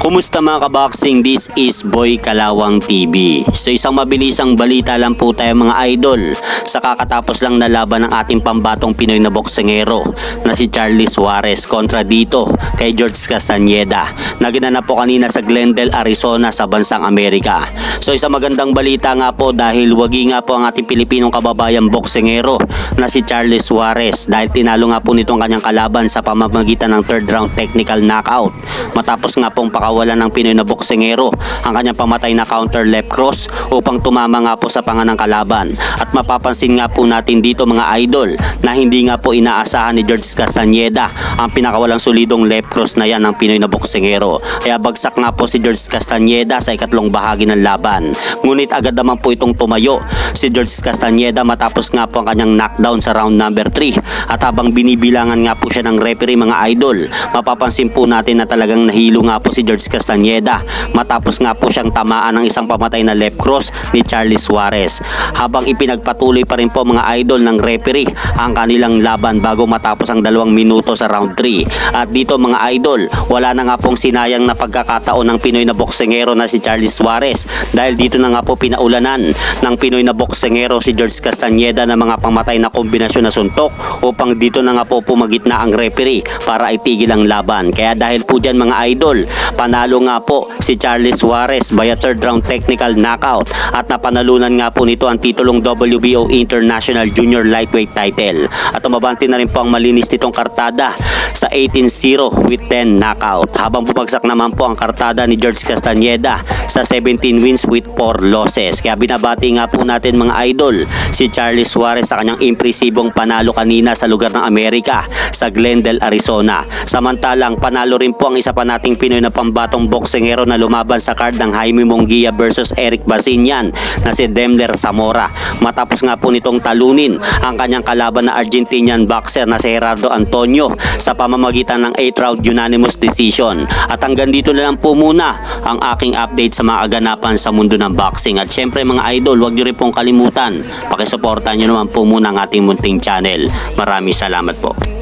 Kumusta mga kaboxing? This is Boy Kalawang TV. So isang mabilisang balita lang po tayo mga idol. Sa kakatapos lang na laban ng ating pambatong Pinoy na boksingero na si Charlie Suarez kontra dito kay George Castañeda na ginanap po kanina sa Glendale, Arizona sa bansang Amerika. So isang magandang balita nga po dahil wagi nga po ang ating Pilipinong kababayang boksingero na si Charlie Suarez dahil tinalo nga po nitong kanyang kalaban sa pamamagitan ng third round technical knockout matapos nga pong pakawalan ng Pinoy na boksingero ang kanyang pamatay na counter left cross upang tumama nga po sa panga ng kalaban. At mapapansin nga po natin dito mga idol na hindi nga po inaasahan ni George Castañeda ang pinakawalang solidong left cross na yan ng Pinoy na boksingero. Kaya bagsak nga po si George Castañeda sa ikatlong bahagi ng laban. Ngunit agad naman po itong tumayo si George Castañeda matapos nga po ang kanyang knockdown sa round number 3. At habang binibilangan nga po siya ng referee mga idol, mapapansin po natin na talagang nahilo nga po si George Castañeda matapos nga po siyang tamaan ng isang pamatay na left cross ni Charlie Suarez. Habang ipinagpatuloy pa rin po mga idol ng referee ang kanilang laban bago matapos ang 2 minuto sa round 3. At dito mga idol, wala na nga pong sinayang na pagkakataon ng Pinoy na boksingero na si Charlie Suarez dahil dito na nga po pinaulanan ng Pinoy na boksingero si George Castañeda ng mga pamatay na kombinasyon na suntok upang dito na nga po pumagitna ang referee para itigil ang laban. Kaya dahil po dyan mga idol, panalo nga po si Charlie Suarez via third round technical knockout at napanalunan nga po nito ang titulong WBO International Junior Lightweight title. At umabante na rin po ang malinis nitong kartada sa 18-0 with 10 knockout. Habang bumagsak naman po ang kartada ni George Castañeda sa 17 wins with 4 losses. Kaya binabati nga po natin mga idol si Charlie Suarez sa kanyang impresibong panalo kanina sa lugar ng Amerika sa Glendale, Arizona. Samantalang panalo rin po ang isa pa nating Pinoy na pambatong boksingero na lumaban sa card ng Jaime Munguia versus Eric Basinian na si Demler Zamora. Matapos nga po nitong talunin ang kanyang kalaban na Argentinian boxer na si Gerardo Antonio sa pamamagitan ng 8 round unanimous decision. At hanggang dito na lang po muna ang aking update sa mga aganapan sa mundo ng boxing. At syempre mga idol, huwag nyo rin pong kalimutan, pakisuportahan nyo naman po muna ang ating munting channel. Maraming salamat po.